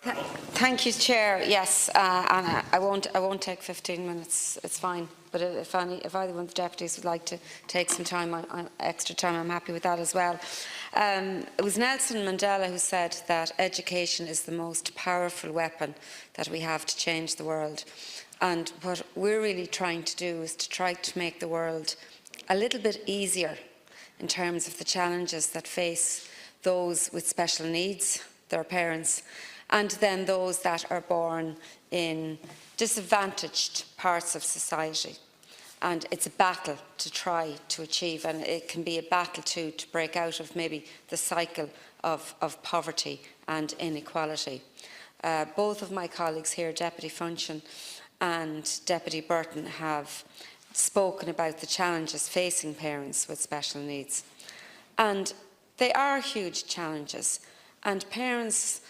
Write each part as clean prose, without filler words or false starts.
Thank you, Chair. Yes, and I won't take 15 minutes. It's fine. But if either one of the deputies would like to take some time, extra time, I'm happy with that as well. It was Nelson Mandela who said that education is the most powerful weapon that we have to change the world. And what we're really trying to do is to try to make the world a little bit easier in terms of the challenges that face those with special needs, their parents, and then those that are born in disadvantaged parts of society. And it's a battle to try to achieve, and it can be a battle to break out of maybe the cycle of poverty and inequality. Both of my colleagues here, Deputy Funchion and Deputy Burton, have spoken about the challenges facing parents with special needs. And they are huge challenges, and parents,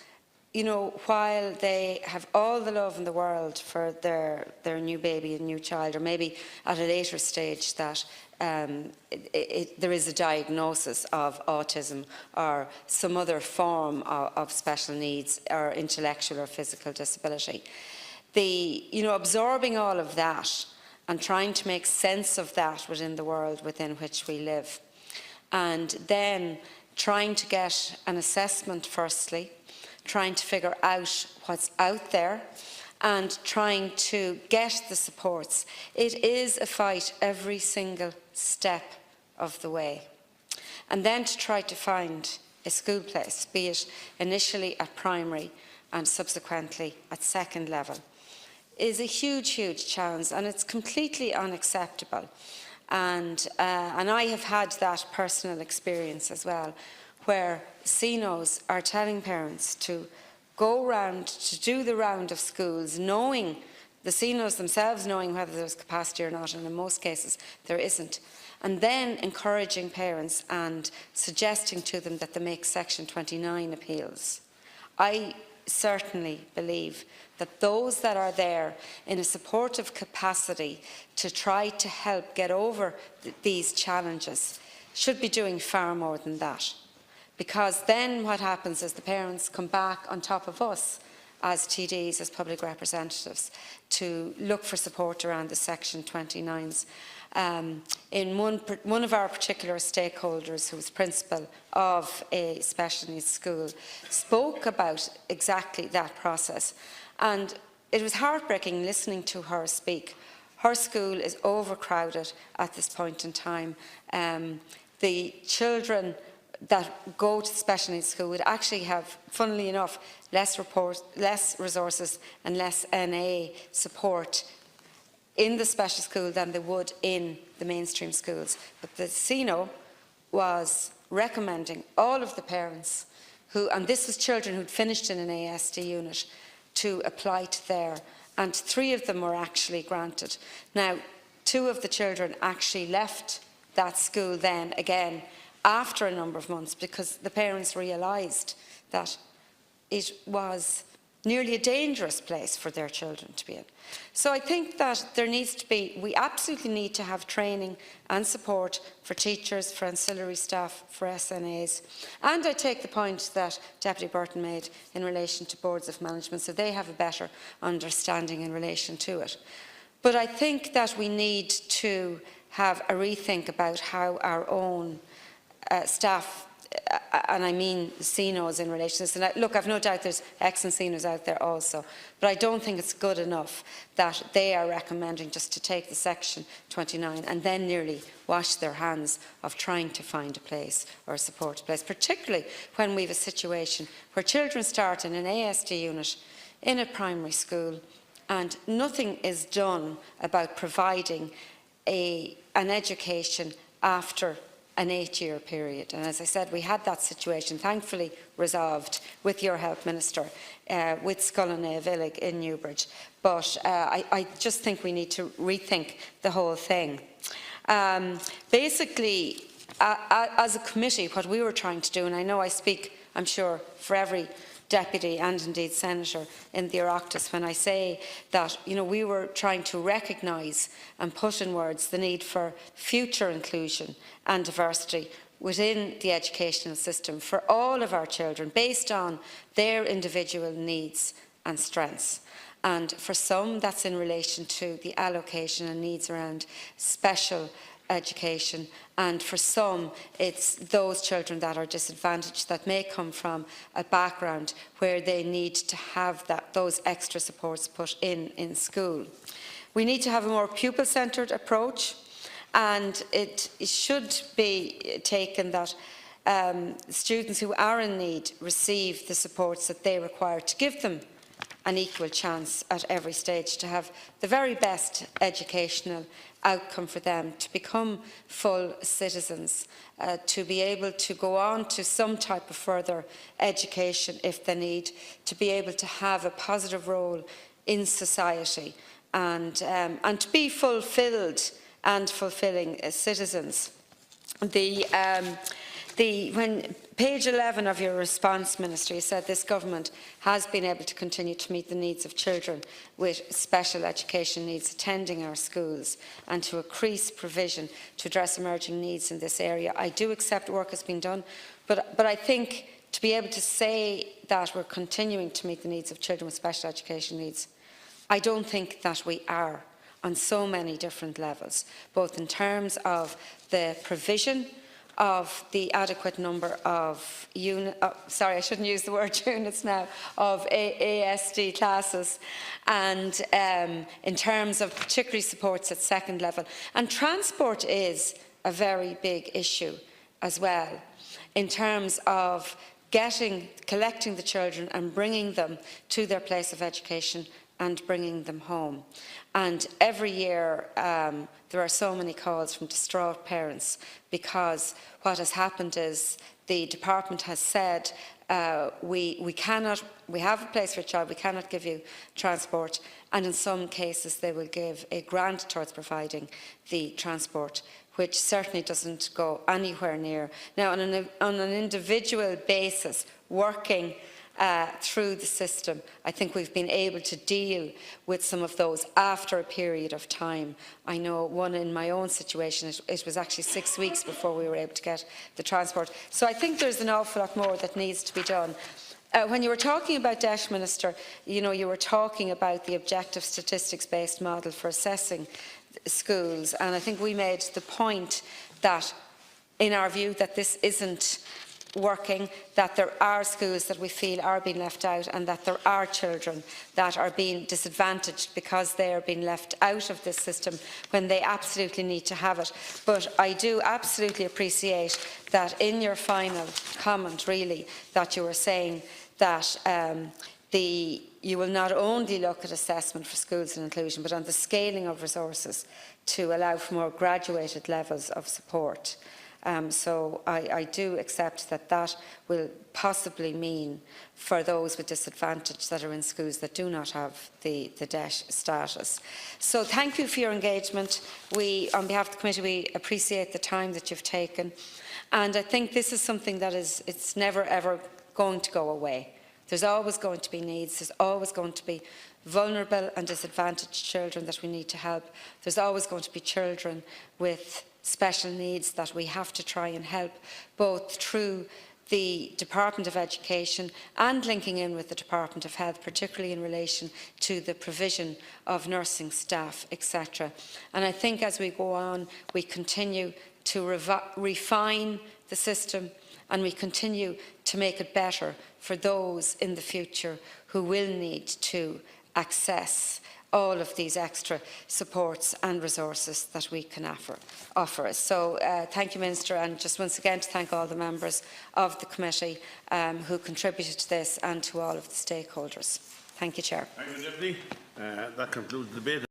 you know, while they have all the love in the world for their new baby and new child, or maybe at a later stage that there is a diagnosis of autism or some other form of special needs or intellectual or physical disability, absorbing all of that and trying to make sense of that within the world within which we live, and then trying to get an assessment firstly, trying to figure out what's out there and trying to get the supports. It is a fight every single step of the way. And then to try to find a school place, be it initially at primary and subsequently at second level, is a huge, huge challenge, and it's completely unacceptable. And I have had that personal experience as well, where CNOs are telling parents to go round, to do the round of schools, knowing, the CNOs themselves knowing whether there's capacity or not, and in most cases there isn't, and then encouraging parents and suggesting to them that they make Section 29 appeals. I certainly believe that those that are there in a supportive capacity to try to help get over these challenges should be doing far more than that. Because then what happens is the parents come back on top of us as TDs, as public representatives, to look for support around the Section 29s. In one of our particular stakeholders, who was principal of a special needs school, spoke about exactly that process. And it was heartbreaking listening to her speak. Her school is overcrowded at this point in time. The children that go to special needs school would actually have, funnily enough, less resources and less NA support in the special school than they would in the mainstream schools. But the CNO was recommending all of the parents who, and this was children who'd finished in an ASD unit, to apply to there, and 3 of them were actually granted. Now, 2 of the children actually left that school then again after a number of months, because the parents realised that it was nearly a dangerous place for their children to be in. So I think that there needs to be, we absolutely need to have training and support for teachers, for ancillary staff, for SNAs. And I take the point that Deputy Burton made in relation to boards of management, so they have a better understanding in relation to it. But I think that we need to have a rethink about how our own staff, and I mean CNOs in relation to this. And look, I've no doubt there's excellent CNOs out there also, but I don't think it's good enough that they are recommending just to take the Section 29 and then nearly wash their hands of trying to find a place or a support place, particularly when we have a situation where children start in an ASD unit in a primary school and nothing is done about providing an education after an 8-year period. And as I said, we had that situation thankfully resolved with your help, Minister, with Scullin a Villig in Newbridge. But I just think we need to rethink the whole thing. Basically, as a committee, what we were trying to do, and I know I speak, I'm sure, for every deputy and indeed senator in the Oireachtas when I say that, you know, we were trying to recognise and put in words the need for future inclusion and diversity, within the educational system for all of our children based on their individual needs and strengths. And for some, that's in relation to the allocation and needs around special education, and for some it's those children that are disadvantaged that may come from a background where they need to have those extra supports put in school. We need to have a more pupil-centred approach, and it should be taken that students who are in need receive the supports that they require to give them an equal chance at every stage to have the very best educational outcome for them, to become full citizens, to be able to go on to some type of further education if they need, to be able to have a positive role in society, and to be fulfilled and fulfilling citizens. When page 11 of your response, Minister, you said this government has been able to continue to meet the needs of children with special education needs attending our schools and to increase provision to address emerging needs in this area. I do accept work has been done, but I think to be able to say that we're continuing to meet the needs of children with special education needs, I don't think that we are on so many different levels, both in terms of the provision of the adequate number of sorry, I shouldn't use the word units now, of ASD classes, and in terms of particularly supports at second level. And transport is a very big issue as well, in terms of collecting the children and bringing them to their place of education and bringing them home. And every year there are so many calls from distraught parents, because what has happened is the department has said we have a place for a child, we cannot give you transport, and in some cases they will give a grant towards providing the transport, which certainly doesn't go anywhere near. Now, on an individual basis, working through the system, I think we've been able to deal with some of those after a period of time. I know one in my own situation, it was actually 6 weeks before we were able to get the transport. So I think there's an awful lot more that needs to be done. When you were talking about debt, Minister, you were talking about the objective statistics-based model for assessing schools, and I think we made the point that, in our view, that this isn't working, that there are schools that we feel are being left out, and that there are children that are being disadvantaged because they are being left out of this system when they absolutely need to have it. But I do absolutely appreciate that in your final comment, really, that you were saying that you will not only look at assessment for schools and inclusion, but on the scaling of resources to allow for more graduated levels of support. So I do accept that will possibly mean for those with disadvantage that are in schools that do not have the debt status. So thank you for your engagement. On behalf of the committee, we appreciate the time that you've taken, and I think this is something that it's never ever going to go away. There's always going to be needs, there's always going to be vulnerable and disadvantaged children that we need to help. There's always going to be children with special needs that we have to try and help, both through the Department of Education and linking in with the Department of Health, particularly in relation to the provision of nursing staff, etc. And I think as we go on, we continue to refine the system, and we continue to make it better for those in the future who will need to access all of these extra supports and resources that we can offer us. So thank you, Minister, and just once again to thank all the members of the committee who contributed to this, and to all of the stakeholders. Thank you, Chair. Thank you, Deputy. That concludes the debate.